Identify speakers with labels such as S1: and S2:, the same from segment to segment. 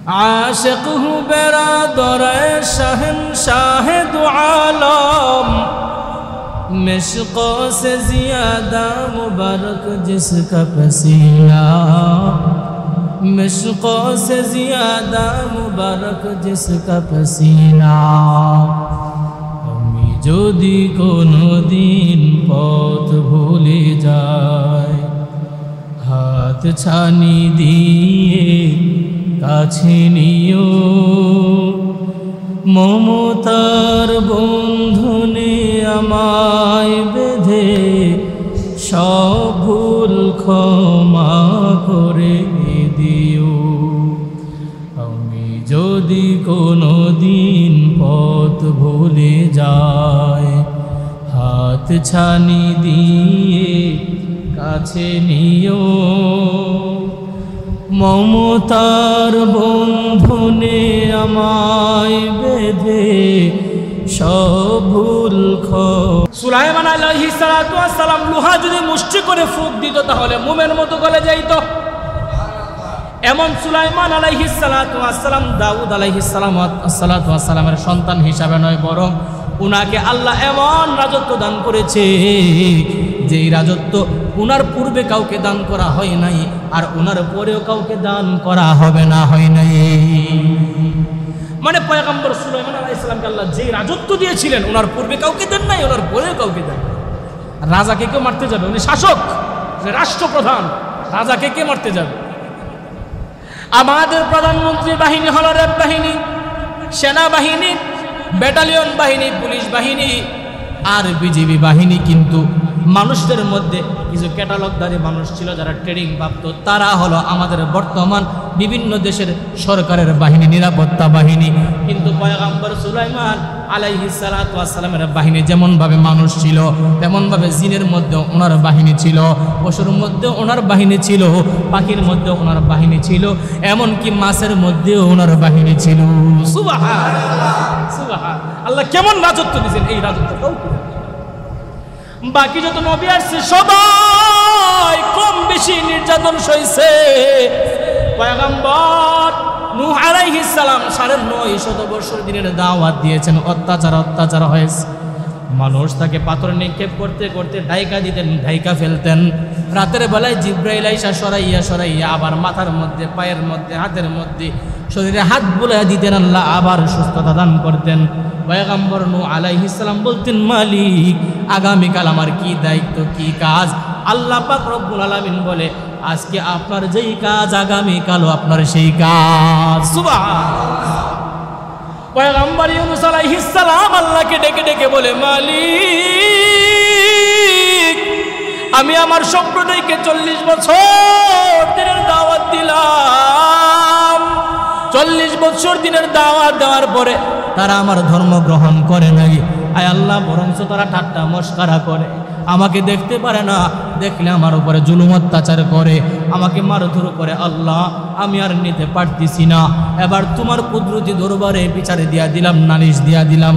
S1: आशिक हूँ बेरादर शहंशाह दो आलम, मिश्कों से ज़्यादा मुबारक जिसका पसीना, मिश्कों से ज़्यादा मुबारक जिसका पसीना। আমি যদি কোনো দিন পথ ভুলে যাই, হাত ছানি দিয়ে কাছে নিও, মমতার বন্ধনে আমায় বেঁধে সব ভুল ক্ষমা করে দিও। আমি যদি কোনো দিন পথ ভুলে যাই, হাত ছানি দিয়ে কাছে নিও, মমতার বন্ধনে আমায় বেঁধে সব ভুল সুলাইমান আলাইহিস সালাতু ওয়াস সালাম লোহা যদি মুষ্টি করে ফুঁক দিত তাহলে মোমের মতো গলে যাইত। এমন সুলাইমান আলাইহিস সালাতু ওয়াস সালাম দাউদ আলাইহিস সালাতু ওয়াস সালামের সন্তান হিসাবে নয়, বরং উনাকে আল্লাহ এমন রাজত্ব দান করেছে যেই রাজত্ব উনার পূর্বে কাউকে দান করা হয় নাই, আর উনার পরেও কাউকে দান করা হবে না, হয় নাই। মানে পয়গম্বর সুলাইমান আলাইহিস সালামকে আল্লাহ যেই রাজত্ব দিয়েছিলেন উনার পূর্বে কাউকে দেন নাই, ওনার পরেও কাউকে দেন। রাজাকে কেউ মারতে যাবে? উনি শাসক, রাষ্ট্রপ্রধান, রাজাকে কে মারতে যাবে? আমাদের প্রধানমন্ত্রী বাহিনী হলো র্যাব বাহিনী, সেনাবাহিনী, ব্যাটালিয়ন বাহিনী, পুলিশ বাহিনী আর বিজিবি বাহিনী। কিন্তু মানুষদের মধ্যে কিছু ক্যাটালগধারী মানুষ ছিল যারা ট্রেনিং প্রাপ্ত, তারা হলো আমাদের বর্তমান বিভিন্ন দেশের সরকারের বাহিনী, নিরাপত্তা বাহিনী। কিন্তু পয়গম্বর সুলাইমান আলাইহিস সালাতু ওয়াস সালামের বাহিনী যেমনভাবে মানুষ ছিল তেমনভাবে জিনের মধ্যে ওনার বাহিনী ছিল, পশুর মধ্যে ওনার বাহিনী ছিল, পাখির মধ্যে ওনার বাহিনী ছিল, এমনকি মাছের মধ্যেও ওনার বাহিনী ছিল। সুবহানাল্লাহ, সুবহানাল্লাহ। আল্লাহ কেমন রাজত্ব দিয়েছেন, এই রাজত্ব কাউকে। বাকি যত নবী আসছে সবাই কম বেশি নির্যাতন সইছে। পয়গম্বর নূহ আলাইহিস সালাম ৯৫০ বছর দিনের দাওয়াত দিয়েছেন, অত্যাচার হয়েছে। মানুষ তাকে পাথর নিক্ষেপ করতে করতে ঢাইকা দিতেন, ঢাইকা ফেলতেন। রাতের বেলায় জিব্রাইল আইসা সরাইয়া আবার মাথার মধ্যে, পায়ের মধ্যে, হাতের মধ্যে, শরীরে হাত বুলাইয়া দিতেন, আল্লাহ আবার সুস্থতা দান করতেন। পয়গম্বর নূহ আলাইহিস সালাম বলতেন, মালিক আগামীকাল আমার কি দায়িত্ব, কি কাজ? আল্লাহ পাক রব্বুল আলামিন বলে, আজকে আপনার যেই কাজ আগামীকালও আপনার সেই কাজ। সুবহানাল্লাহ। পয়গম্বর ইউনূস আলাইহিস সালাম আল্লাহকে ডেকে ডেকে বলে, মালিক আমি আমার সম্প্রদায়কে ৪০ বছর দিনের দাওয়াত দিলাম, ৪০ বছর দিনের দাওয়াত দেওয়ার পরে তারা আমার ধর্ম গ্রহণ করে নাই। আয় আল্লাহ, বরঞ্চ তারা ঠাট্টা মস্করা করে, আমাকে দেখতে পারে না, দেখলে আমার উপরে জুলুম অত্যাচার করে, আমাকে মারধর করে। আল্লাহ আমি আর নিতে পারতেছি না, এবার তোমার কুদরতি দরবারে বিচারে দিয়া দিলাম, নালিশ দিয়া দিলাম।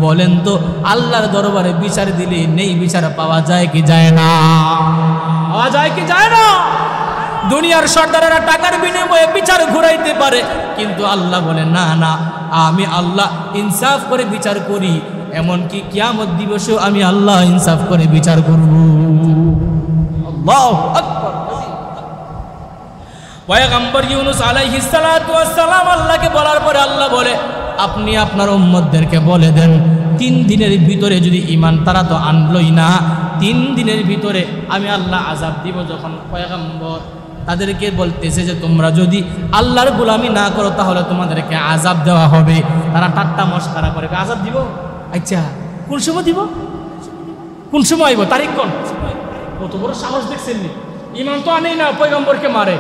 S1: বলেন তো আল্লাহর দরবারে বিচার দিলে নেই বিচার পাওয়া যায় কি যায় না? পাওয়া যায় কি যায় না? দুনিয়ার সর্দারেরা টাকার বিনিময়ে বিচার ঘুরাইতে পারে, কিন্তু আল্লাহ বলে না না, আমি আল্লাহ ইনসাফ করে বিচার করি, এমনকি কিয়ামত দিবসেও আমি আল্লাহ ইনসাফ করে বিচার করব। আল্লাহু আকবার। পয়গম্বর ইউনূস আলাইহিস সালাতু ওয়াস সালাম আল্লাহকে বলার পরে আল্লাহ বলে, আপনি আপনার উম্মতদেরকে বলে দেন ৩ দিনের ভিতরে যদি ঈমান তারা তো আনলই না, ৩ দিনের ভিতরে আমি আল্লাহ আযাব দিব। যখন পয়গম্বর তাদেরকে বলতেছে যে তোমরা যদি আল্লাহর গোলামি না করো তাহলে তোমাদেরকে আযাব দেওয়া হবে, তারা ঠাট্টা মস্করা করে, আযাব দিব? আচ্ছা কোন সময় দিব, কোন সময় আইব, তারিখ কোন? কত বড় সাহস দেখছেন? ঈমান তো আনেই না, পয়গম্বরকে মারে।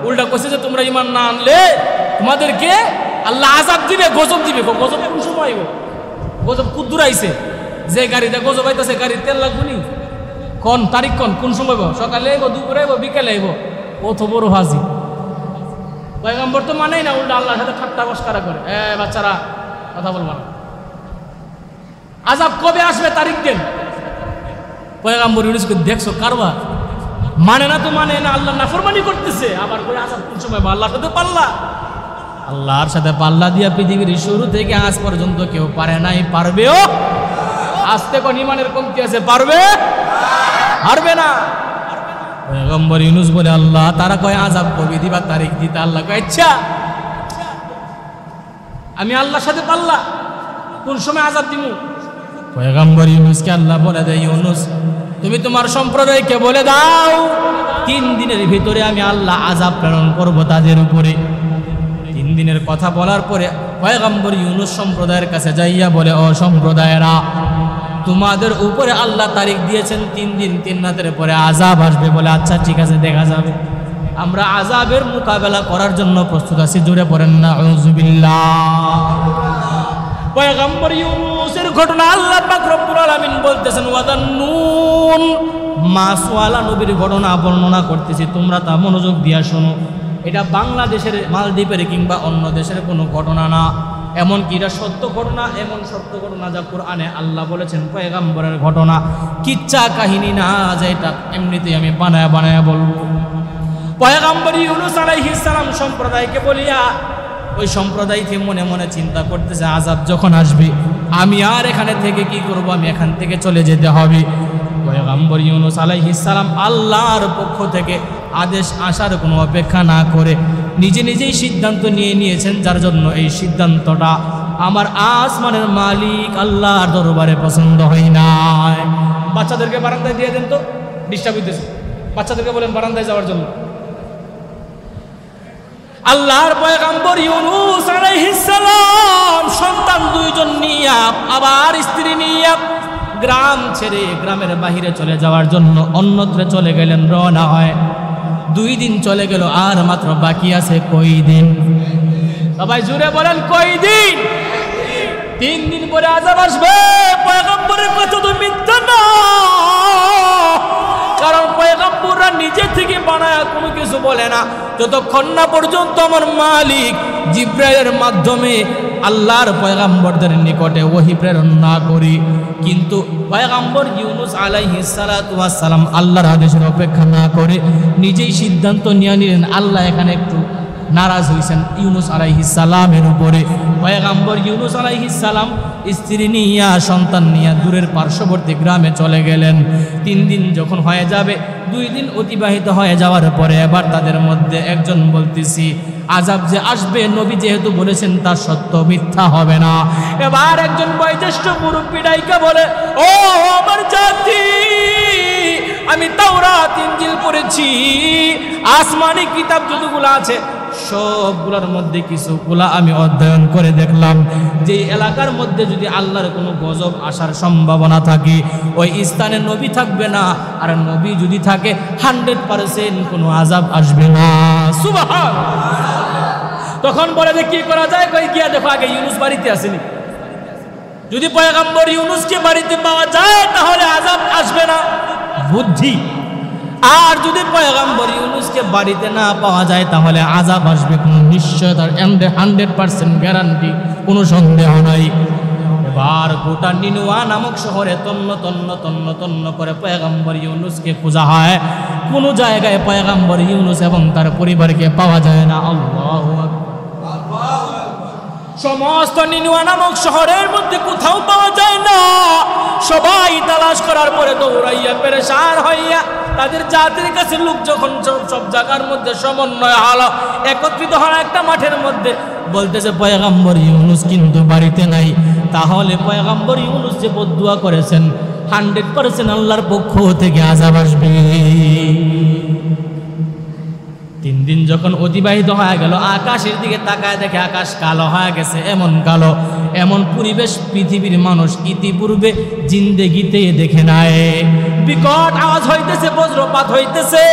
S1: উল্টা কইছে যে তোমরা ঈমান না আনলে তোমাদেরকে আল্লাহ আযাব দিবে, গজব দিবে। গজব কোন সময় আইব? গজব কুদ্দুর আইছে, যে গাড়িতে গজব আইতাছে গাড়ির তেল লাগবে নি? কোন তারিখ কোন সময় আইব? সকালে আইব, দুপুরে আইব, বিকেলে আইব? কত বড় হাজি। পয়গম্বর তো মানেই না, উল্টা আল্লাহর সাথে ঠাট্টা মস্করা করে। বাচ্চারা কথা বলবা না, আযাব কবে আসবে তারিখ দেন। পয়গম্বর ইউনূসকে দেখছো কারবার, মানে না তো মানে না, আল্লাহ নাফরমানি করতেছে, আবার করে আযাব কোন সময়? আল্লাহর সাথে পাল্লা। আল্লাহর সাথে পাল্লা দিয়া পৃথিবীর শুরু থেকে আজ পর্যন্ত কেউ পারে নাই, পারবেও। আস্তে কোন ইমানের কমতি আছে, পারবে না। পয়গম্বর ইউনূস বলে আল্লাহ তারা কয় আযাব কবে দিবা, তারিখ দিতে। আল্লাহ কয় আচ্ছা আমি আল্লাহর সাথে পাল্লা, কোন সময় আযাব দিমু? পয়গম্বর ইউনূসকে আল্লাহ বলে দেয়, ইউনূস তুমি তোমার সম্প্রদায়কে বলে দাও 3 দিনের ভিতরে আমি আল্লাহ আযাব প্রেরণ করব তাদের উপরে। 3 দিনের কথা বলার পরে পয়গম্বর ইউনূস সম্প্রদায়ের কাছে যাইয়া বলে, ও সম্প্রদায়েরা, তোমাদের উপরে আল্লাহ তারিখ দিয়েছেন 3 দিন 3 রাতের পরে আযাব আসবে। বলে আচ্ছা ঠিক আছে, দেখা যাবে, আমরা আযাবের মোকাবেলা করার জন্য প্রস্তুত আছি। জোরে পড়েন না আউযুবিল্লাহ। পয়গম্বর ইউনূসের ঘটনা আল্লাহ পাক রব্বুল আলামিন বলতেছেন, ওয়াদান্নুন, মাসওয়ালা নবীর ঘটনা বর্ণনা করতেছি, তোমরা তা মনোযোগ দিয়া শোনো। এটা বাংলাদেশের, মালদ্বীপের কিংবা অন্য দেশের কোনো ঘটনা না, এমনকি এটা সত্য ঘটনা, এমন সত্য ঘটনা যা কোরআনে আল্লাহ বলেছেন, পয়গম্বরের ঘটনা, কিচ্ছা কাহিনী না যে এটা এমনিতেই আমি বানায়া বানায়া বলবো। পয়গম্বর ইউনূস আলাইহিস সালাম সম্প্রদায়কে বলিয়া ওই সম্প্রদায়কে মনে মনে চিন্তা করতেছে, আযাব যখন আসবে আমি আর এখানে থেকে কি করব, আমি এখান থেকে চলে যেতে হবে। পয়গম্বর ইউনূস আলাইহিস সালাম আল্লাহর পক্ষ থেকে আদেশ আসার কোনো অপেক্ষা না করে নিজে নিজেই সিদ্ধান্ত নিয়ে নিয়েছেন, যার জন্য এই সিদ্ধান্তটা আমার আসমানের মালিক আল্লাহর দরবারে পছন্দ হয় নাই। বাচ্চাদেরকে বারান্দায় দিয়ে দেন তো, ডিস্টার্ব হইতেছে, বাচ্চাদেরকে বলেন বারান্দায় যাওয়ার জন্য। আল্লাহর পয়গম্বর ইউনূস আলাইহিস সালাম সন্তান 2 জন নিয়ে আবার স্ত্রী নিয়ে গ্রাম ছেড়ে গ্রামের বাহিরে চলে যাওয়ার জন্য অন্যত্র চলে গেলেন, রওনা হয়। 2 দিন চলে গেল, আর মাত্র বাকি আছে কই দিন? সবাই জুড়ে বলেন কই দিন? 3 দিন পরে আযাব আসবে। পয়গম্বরের কথা তো মিথ্যা না, কারণ পয়গম্বররা নিজে থেকে বানায় কোনো কিছু বলে না, যতক্ষণ না পর্যন্ত আমার মালিক জিবরাইলের মাধ্যমে আল্লাহর পয়গম্বরদের নিকটে ওহী প্রেরণ না করি। কিন্তু পয়গম্বর ইউনূস আলাইহিস সালাতু ওয়াস সালাম আল্লাহর আদেশের অপেক্ষা না করে নিজেই সিদ্ধান্ত নিয়ে নিলেন। আল্লাহ এখানে একটু নারাজ হয়েছেন ইউনূস আলাইহিস সালামের উপরে। পয়গম্বর ইউনূস আলাইহিস সালাম স্ত্রী নিয়া সন্তান নিয়া দূরের পার্শ্ববর্তী গ্রামে চলে গেলেন। 3 দিন যখন হয়ে যাবে, 2 দিন অতিবাহিত হয়ে যাওয়ার পরে এবার তাদের মধ্যে একজন বলতেছি, আযাব যে আসবে নবী যেহেতু বলেছেন তা সত্য, মিথ্যা হবে না। এবার একজন বয়োজ্যেষ্ঠ মুরব্বী ডাইকা বলে, ও আমার জাতি, আমি তাওরাত ইনজিল পড়েছি, আসমানি কিতাব যতগুলো আছে সবগুলোর মধ্যে কিছুগুলা আমি অধ্যয়ন করে দেখলাম, যে এলাকার মধ্যে যদি আল্লাহর কোনো গজব আসার সম্ভাবনা থাকে ওই স্থানে নবী থাকবে না, আর নবী যদি থাকে 100% কোনো আযাব আসবে না। সুবহানাল্লাহ। তখন বলে যে কি করা যায়? কই গিয়া দেখো আগে ইউনূস বাড়িতে আসেনি, যদি পয়গম্বর ইউনূসকে বাড়িতে পাওয়া যায় তাহলে আযাব আসবে না, বুদ্ধি। আর যদি পয়গম্বর ইউনূসকে বাড়িতে না পাওয়া যায় তাহলে আযাব আসবে, কোনো নিশ্চয়তার 100% গ্যারান্টি, কোনো সন্দেহ নাই। এবার গোটা নিনুয়া নামক শহরে তন্ন তন্ন তন্ন তন্ন করে পয়গম্বর ইউনূসকে খোঁজা হয়, কোনো জায়গায় পয়গম্বর ইউনূস এবং তার পরিবারকে পাওয়া যায় না। আল্লাহু আকবার। সমস্ত নিনুয়া নামক শহরের মধ্যে কোথাও পাওয়া যায় না। সবাই তালাশ করার পরে দৌড়াইয়া পেরেশান হইয়া তাদের জাতির কাছে লোক যখন সব জায়গার মধ্যে সমন্বয় হলো, একত্রিত হলো একটা মাঠের মধ্যে, বলতেছে পয়গম্বর ইউনূস কিন্তু বাড়িতে নাই। তাহলে পয়গম্বর ইউনূস যে বদদুয়া করেছেন 100% আল্লাহর পক্ষ থেকে আযাব আসবে। 3 দিন যখন অতিবাহিত হয়ে গেল, আকাশের দিকে তাকায় দেখে আকাশ কালো হয়ে গেছে, এমন কালো, এমন পরিবেশ পৃথিবীর মানুষ ইতিপূর্বে জিন্দেগিতে দেখে নাই। বিকট আওয়াজ হইতেছে, বজ্রপাত হইতেছে,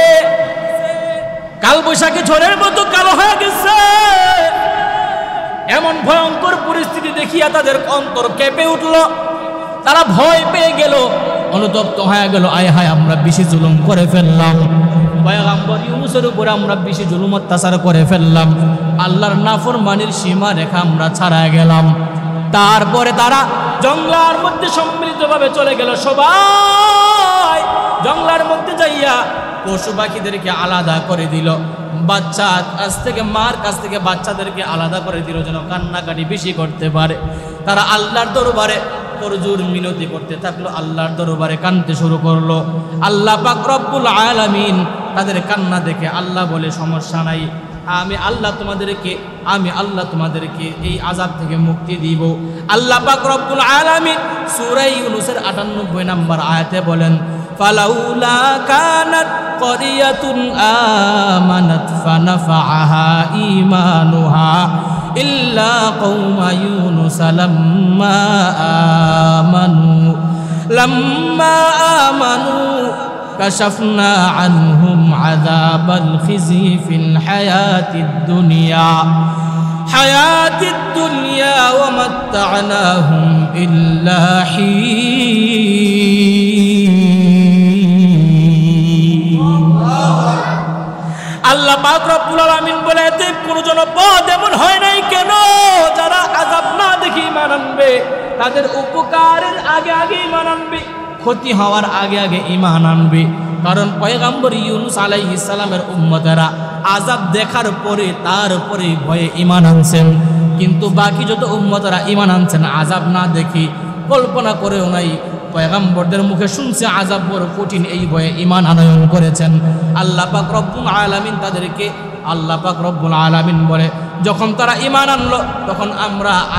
S1: কালবৈশাখী ঝড়ের মতো কালো হয়ে গেছে। এমন ভয়ঙ্কর পরিস্থিতি দেখিয়া তাদের অন্তর কেঁপে উঠল, তারা ভয় পেয়ে গেল, অনুতপ্ত হয়ে গেল, আয় হায় আমরা বেশি জুলুম করে ফেললাম, পয়গম্বর ইউনূসের উপর আমরা বেশি জুলুম অত্যাচার করে ফেললাম, আল্লাহর নাফরমানির সীমা রেখা আমরা ছাড়ায় গেলাম। তারপরে তারা জঙ্গলার মধ্যে সম্মিলিতভাবে চলে গেল। সবাই জঙ্গলার মধ্যে যাইয়া পশু পাখিদেরকে আলাদা করে দিল, বাচ্চা কাছ থেকে, মার কাছ থেকে বাচ্চাদেরকে আলাদা করে দিল যেন কান্নাকাটি বেশি করতে পারে। তারা আল্লাহর দরবারে করজোর মিনতি করতে থাকলো, আল্লাহর দরবারে কাঁদতে শুরু করলো। আল্লাহ পাক রব্বুল আলামিন তাদের কান্না দেখে আল্লাহ বলে, সমস্যা নাই, আমি আল্লাহ তোমাদেরকে এই আযাব থেকে মুক্তি দিব। আল্লাহ পাক রব্বুল আলামিন সূরা ইউনূসের ৯৮ নম্বর আয়াতে বলেন, ফালাউলা কানাত ক্বরিয়াতুন আমানাত ফানাফাআহা ঈমানুহা ইল্লা কওমা ইউনুস লাম্মা আমানু কাশাফনা আনহুম আযাবাল খিজি ফিল হায়াতিদ দুনিয়া ওয়া মাত্তা'নাহুম ইল্লা আল্লাহ পাক রব্বুল আলামিন বলে, কোন জনপদ এমন হয় নাই কেন যারা আযাব না দেখে ঈমান আনবে, তাদের উপকারের আগে আগে ঈমান আনবে, ক্ষতি হওয়ার আগে আগে ঈমান আনবে। কারণ পয়গম্বর ইউনূস আলাইহিস সালামের উম্মতেরা আযাব দেখার পরে তারপরে ভয়ে ঈমান আনছেন, কিন্তু বাকি যত উম্মতেরা ঈমান আনছেন আযাব না দেখে, কল্পনা করেও নাই, পয়গম্বরদের মুখে শুনছে আযাব বড় কঠিন, এই ভয়ে ঈমান আনয়ন করেছেন। আল্লাহ পাক রব্বুল আলামিন তাদেরকে, আল্লাহ পাক রব্বুল আলামিন বলে, যখন তারা ঈমান আনলো তখন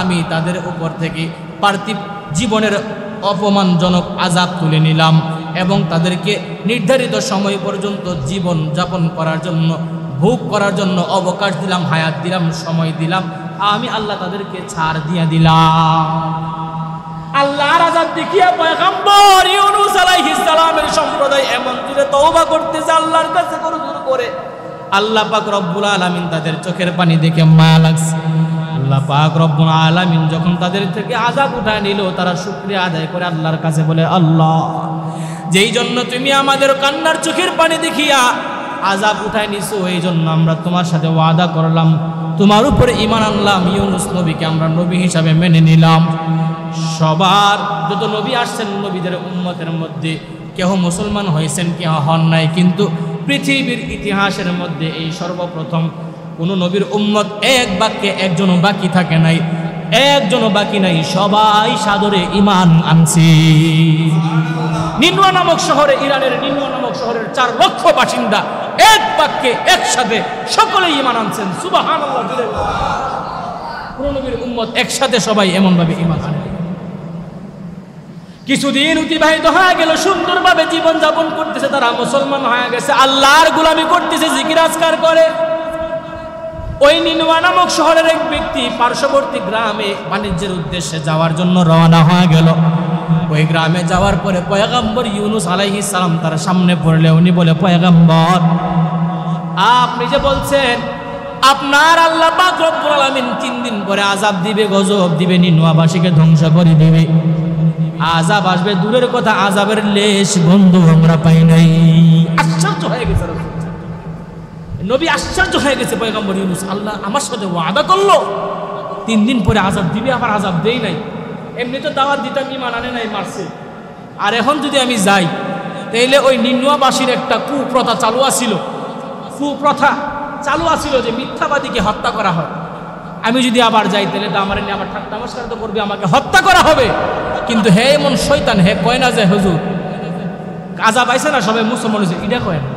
S1: আমি তাদের উপর থেকে পার্থিব জীবনের অপমানজনক আযাব তুলে নিলাম এবং তাদেরকে নির্ধারিত সময় পর্যন্ত জীবন যাপন করার জন্য, ভোগ করার জন্য অবকাশ দিলাম, হায়াত দিলাম, সময় দিলাম। আমি আল্লাহ তাদেরকে ছাড় দিয়ে দিলাম। আল্লাহর আযাব দেখিয়া পয়গম্বর ইউনূস আলাইহিস সালামের সম্প্রদায় এমন জোরে তওবা করতেছে আল্লাহর কাছে করজোর করে, আল্লাহ পাক রব্বুল আলামিন তাদের চোখের পানি দেখে মায়া লাগছে। আল্লাহ পাক রব্বুল আলামিন যখন তাদের থেকে আযাব উঠায় নিল, তারা শুকরিয়া আদায় করে আল্লাহর কাছে বলে, আল্লাহ, যেই জন্য তুমি আমাদের কান্নার চোখের পানি দেখিয়া আযাব উঠায় নিছো, এই জন্য আমরা তোমার সাথে ওয়াদা করলাম, তোমার উপরে ঈমান আনলাম, ইউনূস নবীকে আমরা নবী হিসাবে মেনে নিলাম। সবার যত নবী আসছেন, নবীদের উম্মতের মধ্যে কেহ মুসলমান হয়েছেন, কেহ হন নাই, কিন্তু পৃথিবীর ইতিহাসের মধ্যে এই সর্বপ্রথম কোন নবীর উম্মত এক বাক্যে একজনও বাকি থাকে নাই, একজনও বাকি নাই, সবাই সাদরে ঈমান আনছে। নিনওয়া নামক শহরে, ইরানের নিনওয়া নামক শহরের 4 লক্ষ বাসিন্দা এক বাক্যে একসাথে সকলেই ঈমান আনছেন। সুবহানাল্লাহ। কোন নবীর উম্মত একসাথে সবাই এমন ভাবে ঈমান আনে। কিছুদিন অতিবাহিত হয়ে গেল, সুন্দরভাবে জীবন যাপন করতেছে, তারা মুসলমান হয়ে গেছে, আল্লাহর গোলামি করতেছে, জিকির আজকার করে। ওই নিনওয়া নামক শহরের এক ব্যক্তি পার্শ্ববর্তী গ্রামে বাণিজ্যের উদ্দেশ্যে যাওয়ার জন্য রওনা হয়ে গেল। ওই গ্রামে যাওয়ার পরে পয়গম্বর ইউনূস আলাইহিস সালাম তার সামনে পড়লে উনি বলে, পয়গম্বর, আপনি যে বলছেন আপনার আল্লাহ পাক রব্বুল আলামিন 3 দিন পরে আযাব দিবে, গজব দিবে, নিনওয়াবাসীকে ধ্বংস করে দিবে, আযাব আসবে দূরের কথা, আযাবের লেশ গন্ধ আমরা পাই নাই। আশ্চর্য হয়ে গেছে নবী, আশ্চর্য হয়ে গেছে পয়গম্বর ইউনূস, আল্লাহ আমার সাথে ওয়াদা করলো 3 দিন পরে আযাব দিবে, আবার আযাব দেই নাই। এমনি তো দাওয়াত দিতাম, ঈমান আনে নাই, মারছে, আর এখন যদি আমি যাই তাইলে ওই নিনওয়াবাসীর একটা কুপ্রথা চালু আছিল যে মিথ্যাবাদীকে হত্যা করা হয়। আমি যদি আবার যাই তাহলে তো আমার নিয়ে আবার ঠাট্টা মশকরা তো করবে, আমাকে হত্যা করা হবে। কিন্তু হে এমন শয়তান, হে কয় না যে হুজুর আযাব আইছে না, সবাই মুসলমান হয়েছে, এটা কয় না।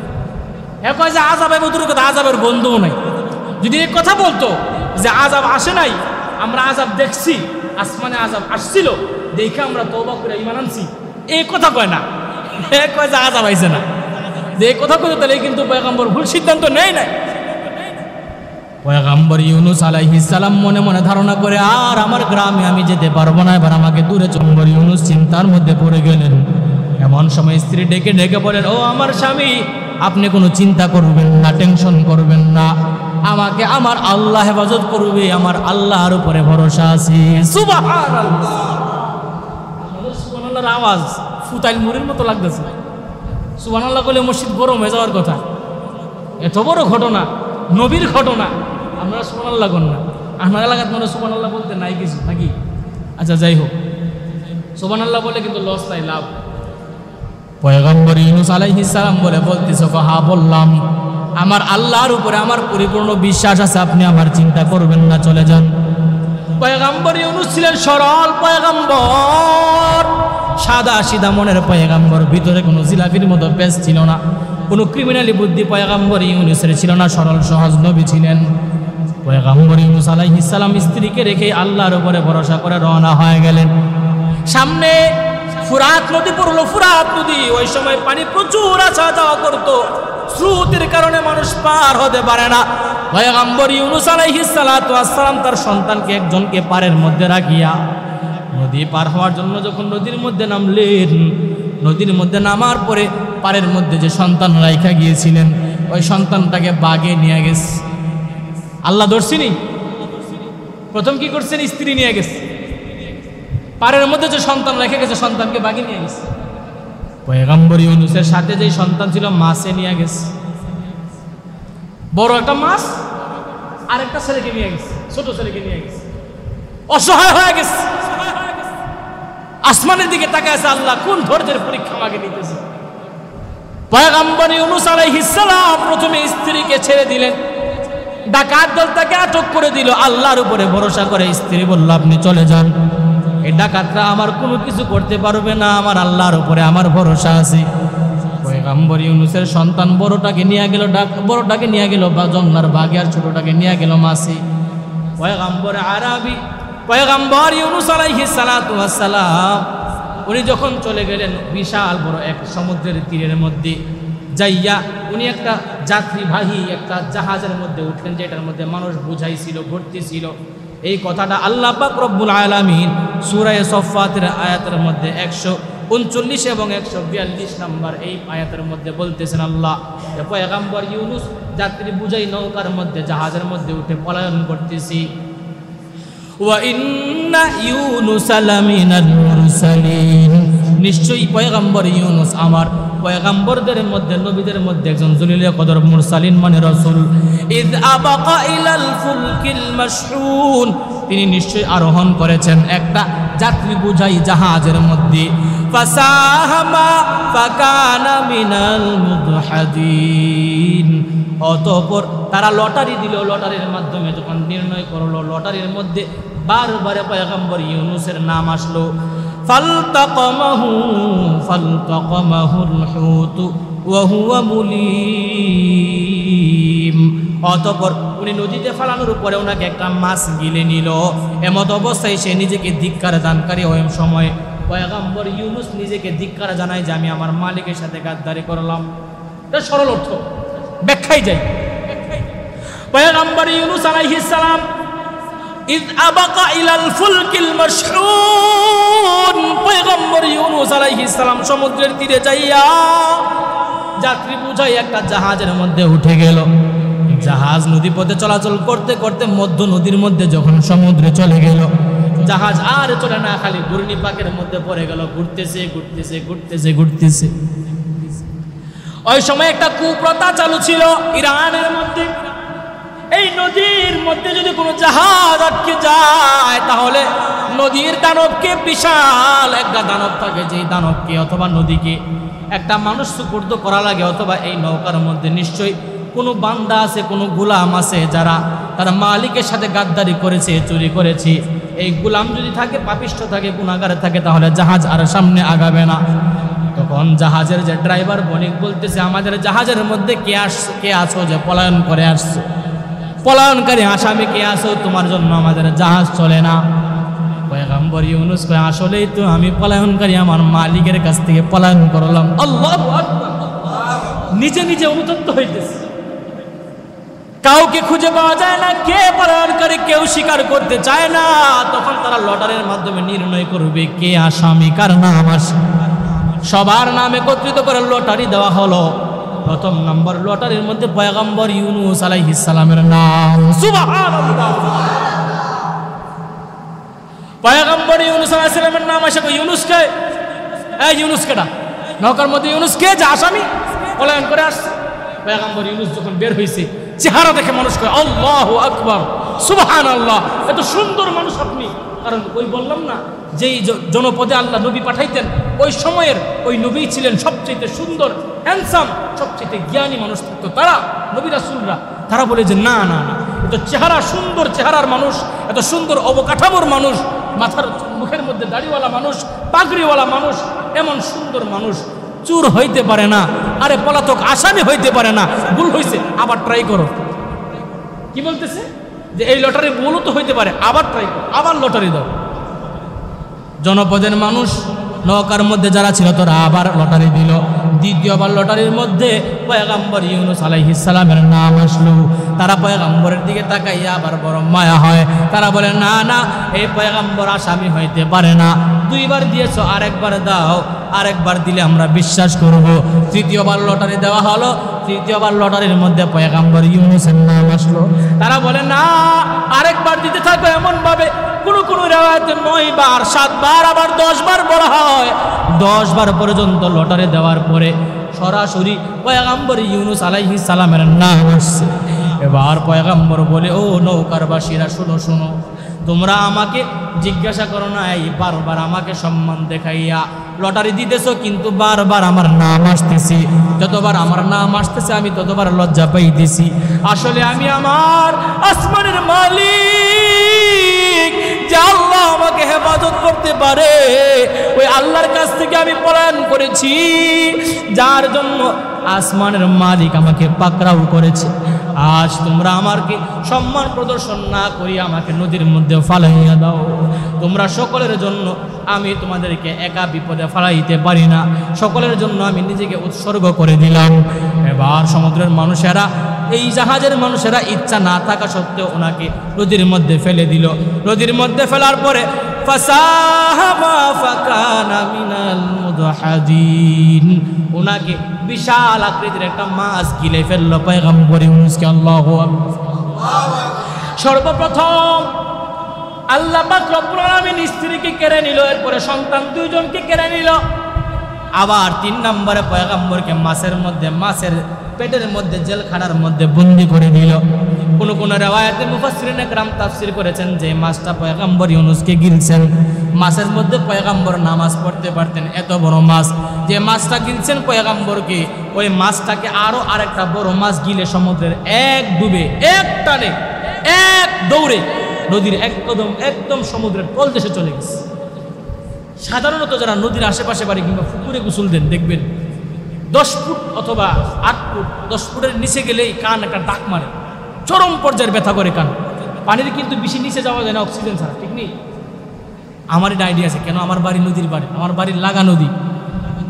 S1: হে কয় যে আযাব আইব দূরের কথা, আযাবের গন্ধও নাই। যদি এই কথা বলতো যে আযাব আসে নাই, আমরা আযাব দেখছি, আসমানে আযাব আসছিল, দেখে আমরা তওবা করে ঈমান আনছি, এই কথা কয় না। হে কয় যে আযাব আইছে না, যে এই কথা কইতো তাহলে কিন্তু পয়গম্বর ভুল সিদ্ধান্ত নেয় নাই। পয়গম্বর ইউনূস আলাইহিস সালাম মনে মনে ধারণা করে, আর আমার গ্রামে আমি যেতে পারবো না, এবার আমাকে দূরে পয়গম্বর ইউনূস চিন্তার মধ্যে পড়ে গেলেন। এমন সময় স্ত্রী ডেকে ডেকে বলেন, ও আমার স্বামী, আপনি কোনো চিন্তা করবেন না, টেনশন করবেন না, আমাকে আমার আল্লাহ হেফাজত করবে, আমার আল্লাহর উপরে ভরসা আছে। সুবহানাল্লাহ। সুবহানাল্লাহর আওয়াজ ফুতাইল মুড়ির মতো লাগতেছে। সুবহানাল্লাহ বলে মসজিদ গরম হয়ে যাওয়ার কথা। এত বড় ঘটনা, নবীর ঘটনা, আমরা সুবহানাল্লাহ কর না। আমার এলাকার মনে সুবহানাল্লাহ বলতে নাই কিছু নাকি? আচ্ছা যাই হোক, সুবহানাল্লাহ বলে কিন্তু লস নাই, লাভ। পয়গম্বর ইউনূস আলাইহিস সালাম বলে, বলতেছো? হ্যাঁ বললাম। আমার আল্লাহর উপরে আমার পরিপূর্ণ বিশ্বাস আছে, আপনি আমার চিন্তা করবেন না, চলে যান। পয়গাম্বর ইউনূস ছিলেন সরল পয়গাম্বর, সাদা সিধা মনের পয়গাম্বর, ভিতরে কোনো জিলাপির মতো পেঁচ ছিল না, কোনো ক্রিমিনালি বুদ্ধি পয়গাম্বর ইউনূসের ছিল না, সরল সহজ নবী ছিলেন। পয়গাম্বর ইউনূস আলাইহিস সালাম স্ত্রীকে রেখে আল্লাহর উপরে ভরসা করে রওনা হয়ে গেলেন। সামনে ফুরাত নদী পড়লো, ফুরাত নদী, ওই সময় পানি প্রচুর আসা যাওয়া করতো, স্রোতের কারণে মানুষ পার হতে পারে না। পয়গাম্বর ইউনূস আলাইহিস সালাতু ওয়াস সালাম তার সন্তানকে একজনকে পারের মধ্যে রাখিয়া নদী পার হওয়ার জন্য যখন নদীর মধ্যে নামলেন, নদীর মধ্যে নামার পরে পারের মধ্যে যে সন্তান রাইখা গিয়েছিলেন ওই সন্তানটাকে বাগে নিয়ে গেছে। আল্লাহ ধরছিনি, প্রথম কি করছেন? স্ত্রী নিয়ে গেছে। পারের মধ্যে যে সন্তান রেখে গেছে সন্তানকে বাগে নিয়ে গেছে। পয়গাম্বর ইউনূসের সাথে যে সন্তান ছিল মাছে নিয়ে গেছে, বড় একটা মাছ আরেকটা ছেলেকে নিয়ে গেছে, ছোট ছেলেকে নিয়ে গেছে, অসহায় হয়ে গেছে। আসমানের দিকে তাকায় আছে, আল্লাহ কোন ধৈর্যের পরীক্ষা আমাকে নিতেছে। পয়গাম্বর ইউনূস আলাইহিস সালাম প্রথমে স্ত্রীকে ছেড়ে দিলেন, ডাকাত দল তাকে আটক করে দিল। আল্লাহর উপরে ভরসা করে স্ত্রী বলল, আপনি চলে যান, এই ডাকাতরা আমার কোনো কিছু করতে পারবে না, আমার আল্লাহর উপরে আমার ভরসা আছে। পয়গাম্বর ইউনূসের সন্তান বড়টাকে নিয়ে গেল, বড়টাকে নিয়ে গেল বা জঙ্গলার বাগে, আর ছোটটাকে নিয়ে গেল মাছে। পয়গাম্বর আরবি পয়গাম্বর ইউনূস আলাইহিস সালাতু ওয়াস সালাম উনি যখন চলে গেলেন বিশাল বড় এক সমুদ্রের তীরের মধ্যে যাইয়া উনি একটা যাত্রীবাহী একটা জাহাজের মধ্যে উঠলেন, যেটার মধ্যে মানুষ বুঝাইছিল, ভর্তি ছিল। এই কথাটা আল্লাহ পাক রব্বুল আলামিন সূরা সফফাতের আয়াতের মধ্যে 139 এবং 142 নম্বর এই আয়াতের মধ্যে বলতেছেন আল্লাহ, পয়গাম্বর ইউনূস যাত্রী বুঝাই নৌকার মধ্যে জাহাজের মধ্যে উঠে পলায়ন করতেছি। ওয়া ইন্না ইউনূসা লামিনাল মুরসালিন, নিশ্চয়ই পয়গাম্বর ইউনূস আমার পয়গাম্বরদের মধ্যে, নবীদের মধ্যে একজন জলিল কদর মুরসালিন মানে রাসূল। ইয আবাকা ইলাল ফুলকিল মাশহুন, তিনি নিশ্চয়ই আরোহণ করেছেন একটা যাত্রী বুঝাই জাহাজের মধ্যে। ফাসাহামা ফাকানা মিনাল মুদহাদিন, অতঃপর তারা লটারি দিল, লটারির মাধ্যমে যখন নির্ণয় করলো, লটারির মধ্যে বারবারে পয়গাম্বর ইউনূসের নাম আসলো। ফালতাকামাহুল হুতু ওয়া হুয়া মুলিম, অতঃপর উনি নদীতে ফালানোর উপরে ওনাকে একটা মাছ গিলে নিল। এমত অবস্থায় সে নিজেকে ধিক্কার দানকারী ওই সময় পয়গাম্বর ইউনূস নিজেকে ধিক্কার জানায় যে আমি আমার মালিকের সাথে গাদ্দারি করলাম। এটা সরল অর্থ, ব্যাখ্যাই যাই। পয়গাম্বর ইউনূস আলাইহিস সালাম ইয আবাকা ইলাল ফুলকিল মাশহুন, পয়গম্বর ইউনূস আলাইহিস সালাম সমুদ্রের তীরে যাইয়া যাত্রী বুঝাই একটা জাহাজের মধ্যে উঠে গেল। জাহাজ নদীপথে চলাচল করতে করতে মধ্য নদীর মধ্যে যখন সমুদ্রে চলে গেল, জাহাজ আর চলে না, খালি ঘূর্ণিপাকের মধ্যে পড়ে গেল, ঘুরতেছে ঘুরতেছে ঘুরতেছে ঘুরতেছে। ওই সময় একটা কুপ্রথা চালু ছিল ইরানের মধ্যে, এই নদীর মধ্যে যদি কোনো জাহাজ আটকে যায় তাহলে নদীর দানবকে, বিশাল একটা দানব থাকে, যেই দানবকে অথবা নদীকে একটা মানুষ সুপুর্দ করা লাগে, অথবা এই নৌকার মধ্যে নিশ্চয়ই কোনো বান্দা আছে, কোনো গোলাম আছে যারা তারা মালিকের সাথে গাদ্দারি করেছে, চুরি করেছে। এই গোলাম যদি থাকে, পাপিষ্ঠ থাকে, গুনাহগার থাকে, তাহলে জাহাজ আর সামনে আগাবে না। তখন জাহাজের যে ড্রাইভার বণিক বলতেছে, আমাদের জাহাজের মধ্যে কে আছো যে পলায়ন করে আসছো, পলায়নকারী আসামি কে আছো, তোমার জন্য আমাদের জাহাজ চলে না। পয়গম্বর ইউনূস কয়, আসলেই তো আমি পলায়নকারী, আমার মালিকের কাছ থেকে পলায়ন করলাম। আল্লাহু আকবার, নিজে নিজে অনুতপ্ত হইতেছে। কাউকে খুঁজে পাওয়া যায় না, কে পলায়নকারী কেউ স্বীকার করতে চায় না। তখন তারা লটারির মাধ্যমে নির্ণয় করবে কে আসামি, কার নাম আসে। সবার নাম একত্রিত করে লটারি দেওয়া হলো। প্রথম নম্বর লটারির মধ্যে পয়গম্বর ইউনূস আলাইহিস সালামের নাম। সুবহানাল্লাহ, পয়গম্বর ইউনূস আলাইহিস সালামের নাম আসে। ইউনূস কে? এই ইউনূস কেডা? নৌকার মধ্যে ইউনূস কে যে আসামি পলায়ন করে আসছে। পয়গম্বর ইউনূস যখন বের হইছে, চেহারা দেখে মানুষ কয় আল্লাহু আকবার, সুবহানাল্লাহ, এত সুন্দর মানুষ আপনি। কারণ ওই বললাম না, যেই জনপদে আল্লাহ নবী পাঠাইতেন, ওই সময়ের ওই নবী ছিলেন সবচেয়ে সুন্দর হ্যান্ডসাম, সবচেয়ে জ্ঞানী মানুষ থাকতো তারা, নবী রাসূলরা, তারা বলে যে না না না, এত চেহারা, সুন্দর চেহারার মানুষ, এত সুন্দর অবকাঠামোর মানুষ, মাথার মুখের মধ্যে দাড়িওয়ালা মানুষ, পাগড়িওয়ালা মানুষ, এমন সুন্দর মানুষ চুর হইতে পারে না, আরে পলাতক আসামি হইতে পারে না। ভুল হয়েছে, আবার ট্রাই করো। কি বলতেছে যে এই লটারি ভুলও তো হইতে পারে, আবার ট্রাই করো, আবার লটারি দাও। জনপদের মানুষ নৌকার মধ্যে যারা ছিল তারা আবার লটারি দিল। দ্বিতীয়বার লটারির মধ্যে পয়গম্বর ইউনূস আলাইহিস সালামের নাম আসলো। তারা পয়গম্বরের দিকে তাকাইয়া আবার বড় মায়া হয়, তারা বলে না না, এই পয়গম্বর আসামি হইতে পারে না। দুইবার দিয়েছ, আরেকবার দাও, আরেকবার দিলে আমরা বিশ্বাস করব। তৃতীয়বার লটারি দেওয়া হলো, তৃতীয়বার লটারির মধ্যে পয়গম্বর ইউনূসের নাম আসলো। তারা বলে না, আরেকবার দিতে থাকো। এমন ভাবে কোন কোন রিওয়ায়াতে 9 বার, 7 বার, আবার 10 বার বলা হয়। 10 বার পর্যন্ত লটারি দেওয়ার পরে সরাসরি পয়গম্বর ইউনূস আলাইহিস সালামের নাম আসছে। এবার পয়গম্বর বলে, ও নৌকারবাসীরা শোনো শোনো, তোমরা আমাকে জিজ্ঞাসা করো না, এই বারবার আমাকে সম্মান দেখাইয়া লটারি দিতেছ, কিন্তু বারবার আমার নাম আসতেছি। যতবার আমার নাম আসতেছে আমি ততবার লজ্জা পাইতেছি। আসলে আমি আমার আসমানের মালিক, যে আল্লাহ আমাকে হেফাজত করতে পারে, ওই আল্লাহর কাছ থেকে আমি পলায়ন করেছি, যার জন্য আসমানের মালিক আমাকে পাকড়াও করেছে। আজ তোমরা আমাকে সম্মান প্রদর্শন না করি আমাকে নদীর মধ্যে ফালাইয়া দাও। তোমরা সকলের জন্য, আমি তোমাদেরকে একা বিপদে ফালাইতে পারি না, সকলের জন্য আমি নিজেকে উৎসর্গ করে দিলাম। এবার সমুদ্রের মানুষেরা, এই জাহাজের মানুষেরা ইচ্ছা না থাকা সত্ত্বেও ওনাকে নদীর মধ্যে ফেলে দিল। নদীর মধ্যে ফেলার পরে ফাসাহামা ফাকানা মিনাল মুদহাদিন, ওনাকে বিশাল আকৃতির একটা মাছ গিলে ফেললো পয়গম্বর ইউনূসকে। আল্লাহু আকবার। সর্বপ্রথম আল্লাহ পাক রব্বুল আলামিন স্ত্রীকে কেড়ে নিল, এরপরে সন্তান 2 জনকে কেড়ে নিল। আবার 3 নম্বরে পয়গম্বরকে মাছের মধ্যে, মাছের পেটের মধ্যে, জেলখানার মধ্যে বন্দী করে দিল। কোন কোন রিওয়ায়াতে মুফাসসিরিনে কেরাম তাফসীর করেছেন যে মাছটা পয়গম্বর ইউনূসকে গিলছেন। মাছের মধ্যে পয়গম্বর নামাজ পড়তে পারতেন, এত বড় মাছ যে মাছটা গিলছেন পয়গম্বরকে, ওই মাছটাকে আরো আরেকটা বড় মাছ গিলে সমুদ্রের এক ডুবে, এক টানে, এক দৌড়ে নদীর একদম সমুদ্রের তলদেশে চলে গেছে। সাধারণত যারা নদীর আশেপাশে বাড়ি কিংবা পুকুরে গোসল দেন, দেখবেন 10 ফুট অথবা 8 ফুট, 10 ফুটের নিচে গেলেই কান একটা ডাক মারে, চরম পর্যায়ের ব্যথা করে কান। পানির কিন্তু বেশি নিচে যাওয়া যায় না অক্সিজেন ছাড়া, ঠিক নেই? আমার একটা আইডিয়া আছে, কেন আমার বাড়ি নদীর বাড়ি, আমার বাড়ির লাগা নদী।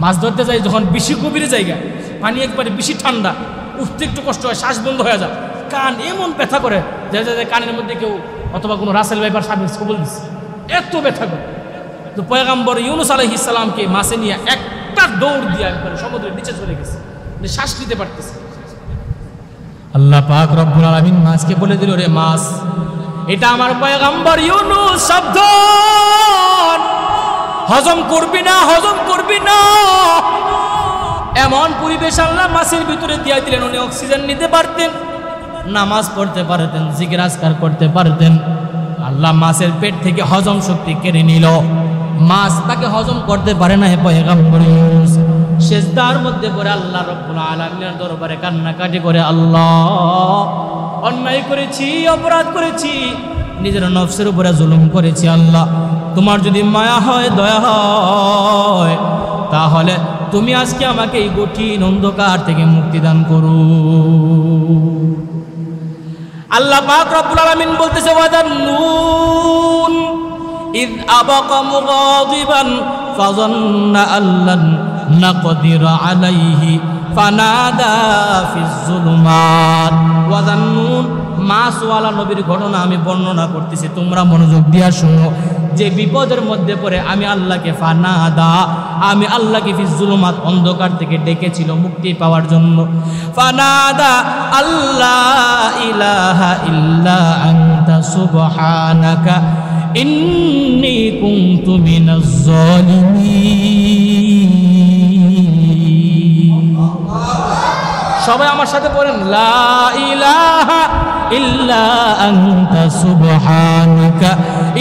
S1: মাছ ধরতে যাই যখন বেশি গভীরে জায়গা, পানি একবারে বেশি ঠান্ডা, উঠতে একটু কষ্ট হয়, শ্বাস বন্ধ হয়ে যায়, কান এমন ব্যথা করে যে কানের মধ্যে কেউ অথবা কোনো রাসেল ভাইপার সাবির কবল দিচ্ছে, এত ব্যথা করে। তো পয়গম্বর ইউনূস আলাইহিস সালামকে মাছে নিয়ে একটা দৌড় দিয়ে একবারে সমুদ্রের নিচে চলে গেছে, শ্বাস নিতে পারতেছে। আল্লাহ পাক রব্বুল আলামিন মাছকে বলে দিল, রে মাছ, এটা আমার পয়গম্বর ইউনূস, সাবধান, হজম করবি না, হজম করবি না। এমন পরিবেশ আল্লাহ মাছের ভিতরে দিয়ে দিলেন, উনি অক্সিজেন নিতে পারতেন, নামাজ পড়তে পারতেন, জিকির আজকার করতে পারতেন। আল্লাহ মাছের পেট থেকে হজম শক্তি কেড়ে নিল, মাছ তাকে হজম করতে পারে না। পয়গম্বর ইউনূস সিজদার মধ্যে পড়ে আল্লাহ রাব্বুল আলামিনের দরবারে কান্নাকাটি করে, আল্লাহ, অন্যায় করেছি, অপরাধ করেছি, নিজের নফসের উপরে জুলুম করেছি। আল্লাহ, তোমার যদি মায়া হয়, দয়া হয়, তাহলে তুমি আজকে আমাকে এই কঠিন অন্ধকার থেকে মুক্তি দান করো। আল্লাহ পাক রব্বুল আলামিন বলতেছে, ওয়াদান্নুন ইয আবাকা মুগাদিবান ফাযান্না আল্লান নাকদির আলাইহি ফানাদা ফিজ যুলুমাত। ওয়াদান্নুন, মাছওয়ালা নবীর ঘটনা আমি বর্ণনা করতেছি, তোমরা মনোযোগ দিয়া শুনো। যে বিপদের মধ্যে পড়ে আমি আল্লাহকে, ফানাদা, আমি আল্লাহকে ফিজ যুলুমাত, অন্ধকার থেকে ডেকেছিল মুক্তি পাওয়ার জন্য। ফানাদা আল্লাহ ইলাহা ইল্লা আনতা সুবহানাকা ইন্নী কুনতু মিনাজ জালিমিন। সবাই আমার সাথে পড়েন, লা ইলাহা ইল্লা আনতা সুবহানাকা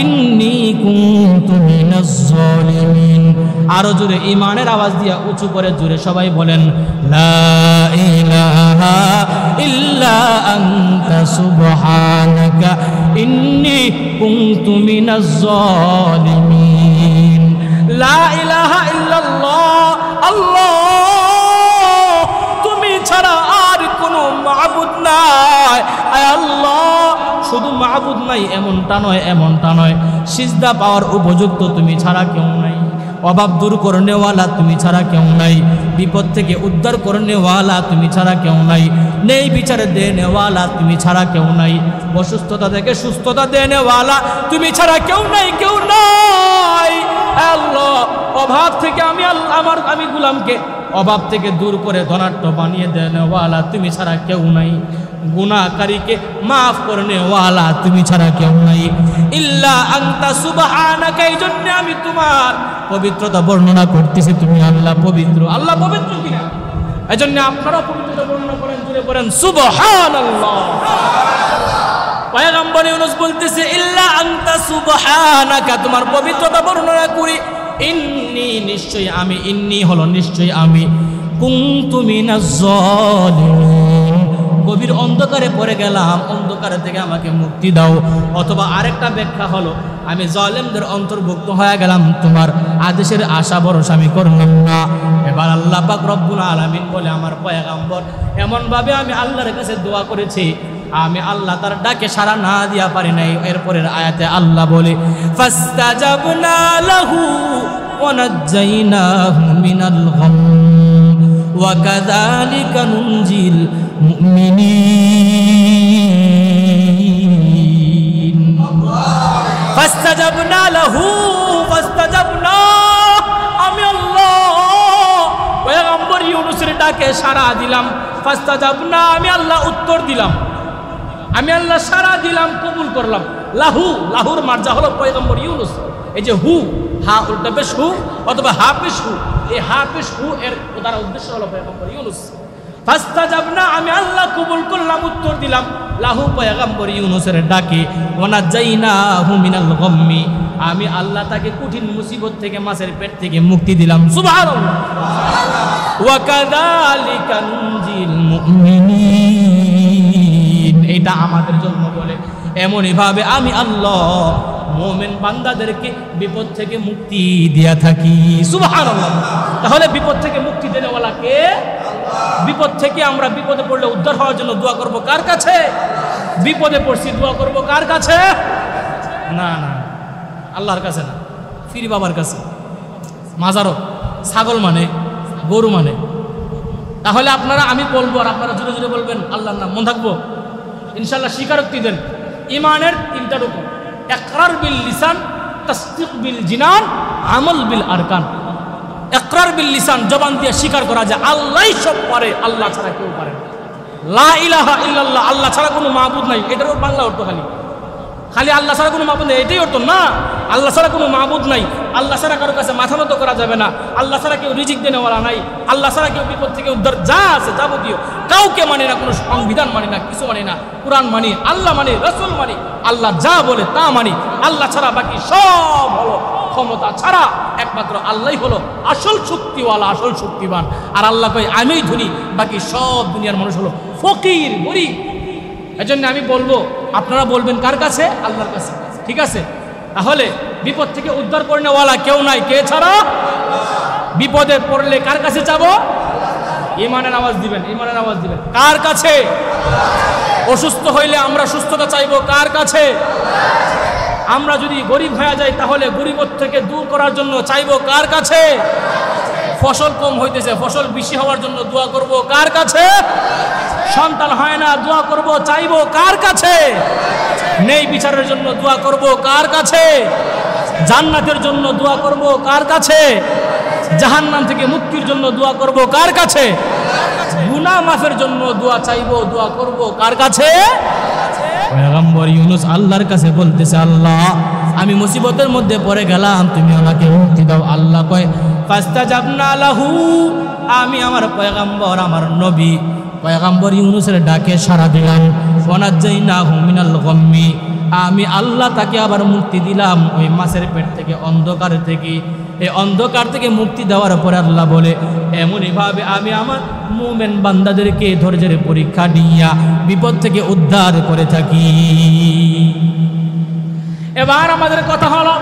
S1: ইন্নী কুনতু মিনাজ জালিমিন। আরো জোরে ঈমানের আওয়াজ দিয়া উঁচু করে জোরে সবাই বলেন, লা ইলাহা ইল্লা আনতা সুবহানাকা ইন্নী কুনতু মিনাজ জালিমিন। লা ইলাহা ইল্লাল্লাহ, আল্লাহ তুমি ছাড়া আর কোনো মাবুদ নাই। আয় আল্লাহ, শুধু মাবুদ নাই এমনটা নয়, এমনটা নয়, সিজদা পাওয়ার উপযুক্ত তুমি ছাড়া কেউ নাই। অভাব দূর করনেওয়ালা তুমি ছাড়া কেউ নাই। বিপদ থেকে উদ্ধার করনেওয়ালা তুমি ছাড়া কেউ নাই। নেই বিচারে দেনেওয়ালা তুমি ছাড়া কেউ নাই। অসুস্থতা থেকে সুস্থতা দেনেওয়ালা তুমি ছাড়া কেউ নাই, কেউ নাই। আল্লাহ, অভাব থেকে আমি গোলামকে অভাব থেকে দূর করে ধনাঢ্য বানিয়ে দেনেওয়ালা তুমি ছাড়া কেউ নাই। গুনাহকারীকে মাফ করনেওয়ালা তুমি ছাড়া কেউ নাই। ইল্লা আনতা সুবহানাকা, এই জন্য আমি তোমার পবিত্রতা বর্ণনা করতেছি। তুমি আল্লাহ পবিত্র। আল্লাহ পবিত্র কিনা, এই জন্য আপনারা পবিত্রতা বর্ণনা করেন, জুড়ে করেন সুবহানাল্লাহ। পয়গম্বর ইউনূস বলতেছে, ইল্লা আনতা সুবহানাকা, তোমার পবিত্রতা বর্ণনা করি। ইন্নী, নিশ্চয়ই আমি, ইন্নী হলো নিশ্চয়ই আমি, কুনতু মিনাজ জালিমিন, গভীর অন্ধকারে পড়ে গেলাম, অন্ধকার থেকে আমাকে মুক্তি দাও। অথবা আরেকটা ব্যাখ্যা হলো, আমি জালেমদের অন্তর্ভুক্ত হয়ে গেলাম, তোমার আদেশের আশা ভরসা আমি করলাম না। এবার আল্লাহ পাক রব্বুল আলামিন বলে, আমার পয়গম্বর এমনভাবে আমি আল্লাহর কাছে দোয়া করেছি, আমি আল্লাহ তার ডাকে সাড়া না দিয়া পারি নাই। এরপরের আয়াতে আল্লাহ বলে, ফাস্তাজাবনা লাহু ওয়া নাজ্জাইনাহু মিনাল গাম ওয়া কাযালিকা নুনজিল মুমিনিন। ফাস্তাজাবনা লাহু, ফাস্তাজাবনা, আমি আল্লাহ পয়গম্বর ইউনূসের ডাকে সাড়া দিলাম। ফাস্তাজাবনা, আমি আল্লাহ উত্তর দিলাম, আমি আল্লাহ সাড়া দিলাম, কবুল করলাম। লাহু, লাহুর মার্জা হলো পয়গম্বর ইউনূস। এই যে হু, হা উল্টা পেশ হু অথবা হা পেশ হু, এই হা পেশ হু এর দ্বারা উদ্দেশ্য হলো পয়গম্বর ইউনূস। ফাস্তাজাবনা, আমি আল্লাহ কবুল করলাম, উত্তর দিলাম লাহু পয়গম্বর ইউনূসের ডাকে। ওয়া নাজ্জাইনাহু মিনাল গাম্মি, আমি আল্লাহ তাকে কঠিন মুসিবত থেকে, মাছের পেট থেকে মুক্তি দিলাম। সুবহানাল্লাহ। ওয়া কাযালিকা নুনজিল মুমিনিন, এটা আমাদের জন্য বলে, এমনই ভাবে আমি আল্লাহ মুমিন বান্দাদেরকে বিপদ থেকে মুক্তি দিয়া থাকি। সুবহানাল্লাহ। তাহলে বিপদ থেকে মুক্তি দেনেওয়ালা কে? বিপদ থেকে আমরা বিপদে পড়লে উদ্ধার হওয়ার জন্য দোয়া করব কার কাছে? বিপদে পড়ছি দোয়া করব কার কাছে? না না, আল্লাহর কাছে না, ফিরি বাবার কাছে। মাজারও ছাগল মানে, গরু মানে। তাহলে আপনারা, আমি বলবো আর আপনারা জোরে জোরে বলবেন আল্লাহর নাম। মন থাকবো ইনশাআল্লাহ। স্বীকারোক্তি দেন। ইমানের তিনটা রূপ, ইকরার বিল লিসান, তাসদীক বিল জিনান, আমল বিল আরকান। ইকরার বিল লিসান, জবান দিয়ে স্বীকার করা যায় আল্লাহই সব পারে, আল্লাহ ছাড়া কেউ পারে না। লা ইলাহা ইল্লাল্লাহ, আল্লাহ ছাড়া কোনো মাবুদ নাই, এটারও বাংলা অর্থ খালি খালি আল্লাহ ছাড়া কোনো মাবুদ নেই, এটাই অর্থ না। আল্লাহ ছাড়া কোনো মাবুদ নাই, আল্লাহ ছাড়া কারোর কাছে মাথা নত করা যাবে না, আল্লাহ ছাড়া কেউ রিজিক দেনেওয়ালা নাই, আল্লাহ ছাড়া কেউ বিপদ থেকে উদ্ধার, যা আছে যাবতীয় কাউকে মানে না, কোনো সংবিধান মানি না, কিছু মানি না। কোরআন মানি, আল্লাহ মানি, রাসূল মানি, আল্লাহ যা বলে তা মানি। আল্লাহ ছাড়া বাকি সব হলো ক্ষমতা ছাড়া, একমাত্র আল্লাহই হলো আসল শক্তিওয়ালা, আসল শক্তিবান। আর আল্লাহ কয় আমিই ধনী, বাকি সব দুনিয়ার মানুষ হলো ফকির, গরিব। এজন্য আমি বলবো, আপনারা বলবেন কার কাছে? আল্লাহর কাছে। ঠিক আছে? তাহলে বিপদ থেকে উদ্ধার করনেওয়ালা কেউ নাই, কে ছাড়া? বিপদে পড়লে কার কাছে যাব? ইমানের আওয়াজ দিবেন, ইমানের আওয়াজ দিবেন। কার কাছে? অসুস্থ হইলে আমরা সুস্থতা চাইবো কার কাছে? আমরা যদি গরিব হয়ে যাই তাহলে গরিবত থেকে দূর করার জন্য চাইবো কার কাছে? ফসল কম হইতেছে, ফসল বেশি হওয়ার জন্য দোয়া করব কার কাছে? সন্তান হয় না, দোয়া করব চাইবো কার কাছে? নেই বিচারের জন্য দোয়া করব কার কাছে? জান্নাতের জন্য দোয়া করব কার কাছে? জাহান্নাম থেকে মুক্তির জন্য দোয়া করব কার কাছে? গুনাহ মাফের জন্য দোয়া চাইবো, দোয়া করব কার কাছে? পয়গম্বর ইউনূস আল্লাহর কাছে বলতেছে, আল্লাহ আমি মুসিবতের মধ্যে পড়ে গেলাম, তুমি আমাকে মুক্তি দাও। আল্লাহ কয় ফাস্তাজাবনা লাহু, আমি আমার পয়গম্বর, আমার নবী পয়গম্বর ইউনূসের ডাকে সাড়া দিলাম। ওয়া নাজ্জাইনাহু মিনাল গাম্মি, আমি আল্লাহ তাকে আবার মুক্তি দিলাম ওই মাছের পেট থেকে, অন্ধকার থেকে। এই অন্ধকার থেকে মুক্তি দেওয়ার পরে আল্লাহ বলে, এমনইভাবে আমি আমার মুমিন বান্দাদেরকে ধৈর্যের পরীক্ষা দিয়া বিপদ থেকে উদ্ধার করে থাকি। এবার আমাদের কথা হলো,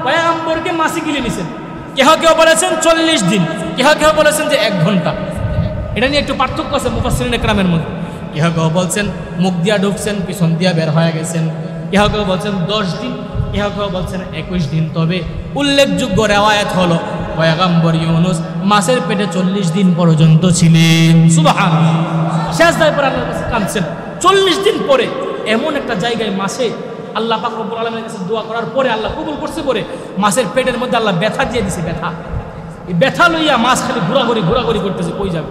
S1: পয়গম্বরকে মাসি গিলে নিছেন। কেহ কেউ বলেছেন 40 দিন, কেহ কেউ বলেছেন যে 1 ঘন্টা। এটা নিয়ে একটু পার্থক্য আছে মুফাসসিরিন ইকরামের মধ্যে। কেহ কেউ বলছেন মুখ দিয়া ঢুকছেন, পিছন দিয়া বের হয়ে গেছেন। কেহ কেউ বলছেন 10 দিন, কেহ কেউ বলছেন 21 দিন। তবে উল্লেখযোগ্য রেওয়ায়াত হলো পয়গম্বর ইউনুস মাছের পেটে 40 দিন পর্যন্ত ছিলেন। সুবহানাল্লাহ। সেজদায় পড়ে আল্লাহর কাছে কাঁদছেন। 40 দিন পরে এমন একটা জায়গায় মাছে আল্লাহ পাক রব্বুল আলামিনের কাছে দোয়া করার পরে আল্লাহ কবুল করছে। পরে মাছের পেটের মধ্যে আল্লাহ ব্যথা দিয়ে দিছে। ব্যথা, এই ব্যথা লইয়া মাছ খালি ঘোরাঘুরি করতেছে, কই যাবে।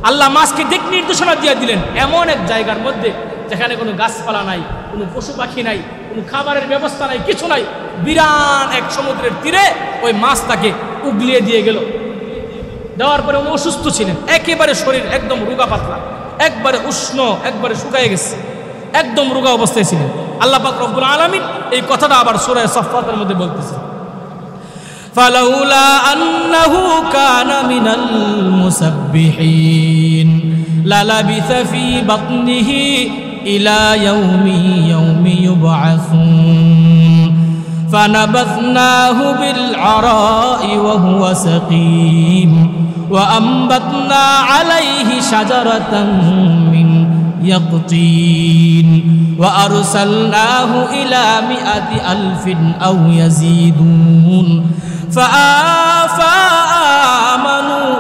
S1: আল্লাহ মাছকে দিক নির্দেশনা দিয়ে দিলেন এমন এক জায়গার মধ্যে যেখানে কোনো গাছপালা নাই, কোনো পশু পাখি নাই, কোনো খাবারের ব্যবস্থা নাই, কিছু নাই। বিরান এক সমুদ্রের তীরে ওই মাছ তাকে উগলিয়ে দিয়ে গেল। দেওয়ার পরে উনি অসুস্থ ছিলেন, একেবারে শরীর একদম রোগা পাতলা, একবারে উষ্ণ, একবারে শুকায় গেছে, একদম রোগা অবস্থায় ছিলেন। আল্লাহ পাক রব্বুল আলামিন এই কথাটা আবার সূরা সাফফাতের মধ্যে বলতেছে, ফালাউলা আন্নাহু কানা মিনাল মুসাব্বিহিন লালাবিসা ফি বাতনিহি ইলা ইয়াউমি ইউবআসুন ফানাবাসনাহু বিল আরাই ওয়া হুয়া সাকিম ওয়া আমবাতনা আলাইহি শাজারাতান মিন يقطين وأرسلناه إلى 100,000 أو يزيدون فآمنوا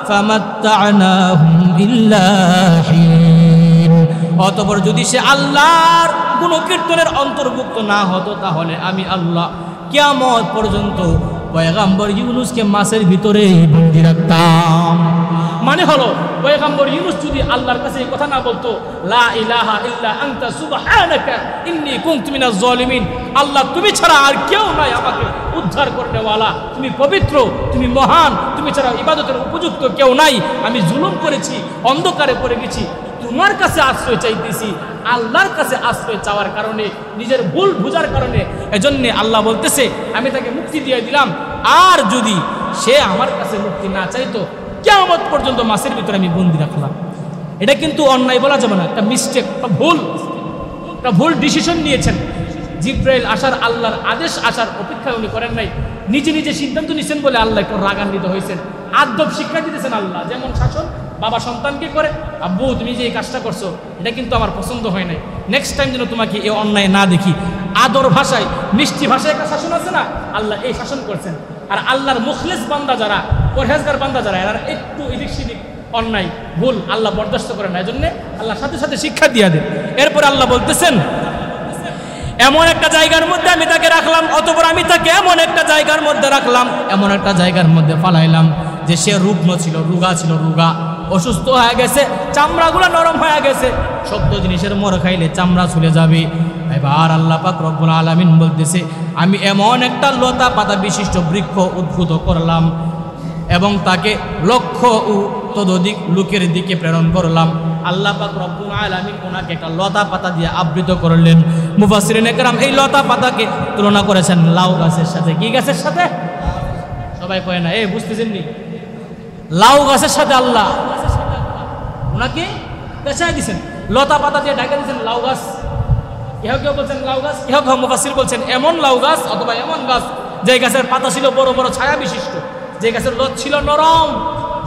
S1: فمتعناهم إلا حين। অতঃপর যদি সে আল্লাহর কোন কীর্তনের অন্তর্ভুক্ত না হতো তাহলে আমি আল্লাহ কিয়ামত পর্যন্ত পয়গম্বর ইউনুসকে মাছের ভিতরে বন্দী রাখতাম। মানে হলো পয়গম্বর ইউনুস যদি আল্লাহর কাছে এই কথা না বলতো, লা ইলাহা ইল্লা আনতা সুবহানাকা ইন্নী কুনতু মিনাজ জালিমিন, আল্লাহ তুমি ছাড়া আর কেউ নাই আমাকে উদ্ধার করনেওয়ালা, তুমি পবিত্র, তুমি মহান, তুমি ছাড়া ইবাদতের উপযুক্ত কেউ নাই, আমি জুলুম করেছি, অন্ধকারে পড়ে গেছি, তোমার কাছে আশ্রয় চাইতেছি। আল্লাহর কাছে আশ্রয় চাওয়ার কারণে, নিজের ভুল বুঝার কারণে, এজন্য আল্লাহ বলতেছে আমি তাকে মুক্তি দিয়ে দিলাম। আর যদি সে আমার কাছে মুক্তি না চাইতো কিয়ামত পর্যন্ত মাছের ভিতরে আমি বন্দি রাখলাম। এটা কিন্তু অন্যায় বলা যাবে না, একটা মিস্টেক, একটা ভুল ডিসিশন নিয়েছেন। জিব্রাইল আসার, আল্লাহর আদেশ আসার অপেক্ষা উনি করেন নাই, নিজে নিজে সিদ্ধান্ত নিয়েছেন বলে আল্লাহ একটু রাগান্বিত হয়েছেন। আদব শিক্ষা দিতেছেন আল্লাহ, যেমন শাসন বাবা সন্তানকে করে, আব্বু তুমি যে এই কাজটা করছো এটা কিন্তু আমার পছন্দ হয় নাই, নেক্সট টাইম যেন তোমাকে এই অন্যায় না দেখি। আদর ভাষায়, মিষ্টি ভাষায় একটা শাসন আছে না, আল্লাহ এই শাসন করছেন। আর আল্লাহর মুখলিস বান্দা যারা, পরহেজগার বান্দা যারা, এরা একটু এদিক সেদিক অন্যায় ভুল আল্লাহ বরদাস্ত করেন না, এই জন্যে আল্লাহ সাথে সাথে শিক্ষা দিয়ে দেন। এরপরে আল্লাহ বলতেছেন এমন একটা জায়গার মধ্যে আমি তাকে রাখলাম, অতঃপর আমি তাকে এমন একটা জায়গার মধ্যে রাখলাম, এমন একটা জায়গার মধ্যে ফালাইলাম যে সে রুগ্ন ছিল, রোগা ছিল, রোগা, অসুস্থ হয়ে গেছে, চামড়াগুলো নরম হয়ে গেছে। শক্ত জিনিসের মর খাইলে চামড়া ছুলে যাবে। এবার আল্লাহ পাক রব্বুল আলামিন বলতেছে আমি এমন একটা লতা পাতা বিশিষ্ট বৃক্ষ উদ্ভূত করলাম এবং তাকে লক্ষ ও ততোধিক লোকের দিকে প্রেরণ করলাম। আল্লাহ পাক রব্বুল আলামিন ওনাকে একটা লতা পাতা দিয়ে আবৃত করলেন। মুফাসসিরিন একরাম এই লতা পাতাকে তুলনা করেছেন লাউ গাছের সাথে। কি গাছের সাথে? সবাই কয় না, এই বুঝতেছেন নি? লাউ গাছের সাথে আল্লাহ ওনাকে পেঁচায় দিয়েছেন, লতা পাতা দিয়ে ঢাকা দিয়েছেন লাউ গাছ। কেউ কেউ বলছেন লাউ গাছ, কেউ কেউ মুফাসসির বলছেন এমন লাউ গাছ অথবা এমন গাছ যে গাছের পাতা ছিল বড় বড় ছায়া বিশিষ্ট, যে গাছের লত ছিল নরম,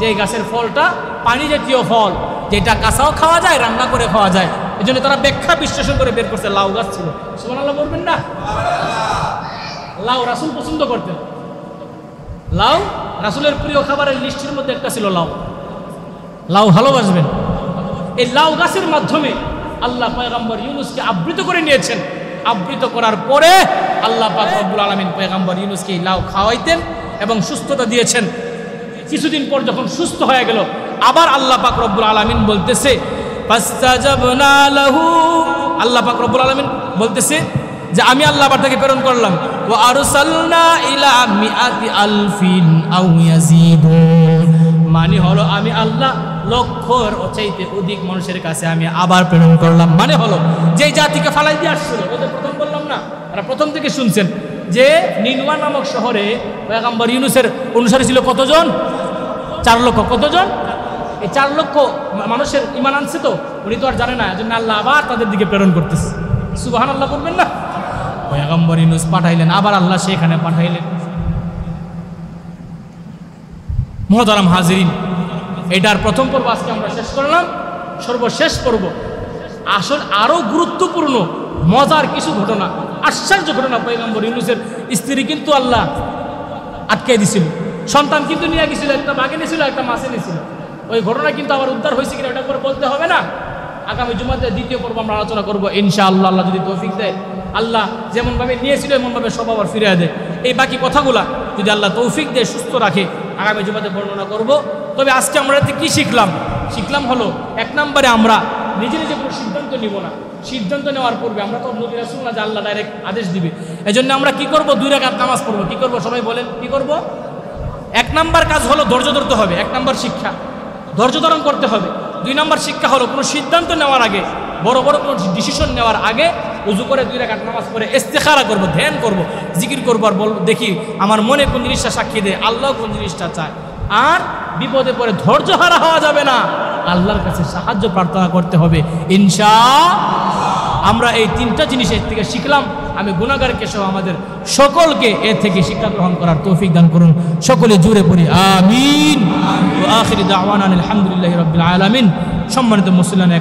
S1: যে গাছের ফলটা পানি জাতীয় ফল, যেটা কাঁচাও খাওয়া যায়, রান্না করে খাওয়া যায়। এই জন্য তারা ব্যাখ্যা বিশ্লেষণ করে বের করছে লাউ গাছ ছিল। সুবহানাল্লাহ বলবেন না? লাউ রাসূল পছন্দ করতেন, লাউ রাসূলের প্রিয় খাবারের লিস্টের মধ্যে একটা ছিল লাউ। লাউ ভালোবাসবেন। এই লাউ গাছের মাধ্যমে আল্লাহ পয়গম্বর ইউনুসকে আবৃত করে নিয়েছেন। আবৃত করার পরে আল্লাহ পাক রব্বুল আলামিন পয়গম্বর ইউনুসকে এই লাউ খাওয়াইতেন এবং সুস্থতা দিয়েছেন। কিছুদিন পর যখন সুস্থ হয়ে গেল, আবার আল্লাহ পাক রব্বুল আলামিন বলতেছে ফাস্তাজাবনা লাহু, আল্লাহ পাক রব্বুল আলামিন বলতেছে যে আমি আল্লাহ আবার তাকে প্রেরণ করলাম। ওয়া আরসালনা ইলা 100,000 আও ইয়াজিদুন, মানে হলো আমি আল্লাহ লক্ষর চাইতে অধিক মানুষের কাছে আমি আবার প্রেরণ করলাম। মানে হলো যে জাতিকে ফালাই দিয়ে আসছিল, ওদের প্রথম বললাম না, তারা প্রথম থেকে শুনছেন যে নিনওয়া নামক শহরে পয়গম্বর ইউনূসের অনুসারী ছিল কতজন? 4 লক্ষ। কতজন? এই 4 লক্ষ মানুষের ঈমান আনছে, তো উনি তো আর জানে না, এজন্য আল্লাহ আবার তাদের দিকে প্রেরণ করতেছে। সুবহানাল্লাহ বলবেন না? পয়গম্বর ইউনূস পাঠাইলেন, আবার আল্লাহ সেখানে পাঠাইলেন। মুহতারাম হাজিরিন, এটার প্রথম পর্ব আজকে আমরা শেষ করলাম। সর্বশেষ পর্ব আসল আরো গুরুত্বপূর্ণ মজার কিছু ঘটনা, আশ্চর্য ঘটনা। পয়গম্বর ইউনূসের স্ত্রী কিন্তু আল্লাহ আটকে দিছিল, সন্তান কিন্তু নিয়ে গেছিল, একটা বাঘে নিয়েছিল, একটা মাছে নিয়েছিল। ওই ঘটনা কিন্তু আবার উদ্ধার হয়েছে কিনা ওটা করে বলতে হবে না। আগামী জুমাতে দ্বিতীয় পর্ব আমরা আলোচনা করবো ইনশাআল্লাহ, আল্লাহ যদি তৌফিক দেয়। আল্লাহ যেমনভাবে নিয়েছিল এমনভাবে সব আবার ফিরে দেয়। এই বাকি কথাগুলা যদি আল্লাহ তৌফিক দেয়, সুস্থ রাখে, আগামী জুমাতে বর্ণনা করব। তবে আজকে আমরা এতে কি শিখলাম? শিখলাম হলো 1 নম্বরে আমরা নিজে নিজে কোনো সিদ্ধান্ত নিব না। সিদ্ধান্ত নেওয়ার পূর্বে আমরা তো নবী রাসূল না যে আল্লাহ ডাইরেক্ট আদেশ দিবে, এজন্য আমরা কি করব? 2 রাকাত নামাজ পড়বো। কি করব? সবাই বলেন কি করব? 1 নম্বর কাজ হলো ধৈর্য ধরতে হবে। 1 নম্বর শিক্ষা, ধৈর্য ধারণ করতে হবে। 2 নম্বর শিক্ষা হলো কোনো সিদ্ধান্ত নেওয়ার আগে, বড় বড় কোনো ডিসিশন নেওয়ার আগে উজু করে 2 রাকাত নামাজ পড়ে ইস্তেখারা করব, ধ্যান করব, জিকির করব, আর বলব দেখি আমার মনে কোন জিনিসটা সাক্ষী দেয়, আল্লাহ কোন জিনিসটা চায়। আর বিপদে পড়ে ধৈর্য হারা হওয়া যাবে না, আল্লাহর কাছে সাহায্য প্রার্থনা করতে হবে ইনশাআল্লাহ। আমরা এই 3টা জিনিস এর থেকে শিখলাম। আমি গুনাহগারকে সহ আমাদের সকলকে এর থেকে শিক্ষা গ্রহণ করার তৌফিক দান করুন। সকলে জোরে পড়ি আমিন। ওয়া আখিরু দাওয়ানা আলহামদুলিল্লাহি রাব্বিল আলামিন। সম্মানিত মুসলিম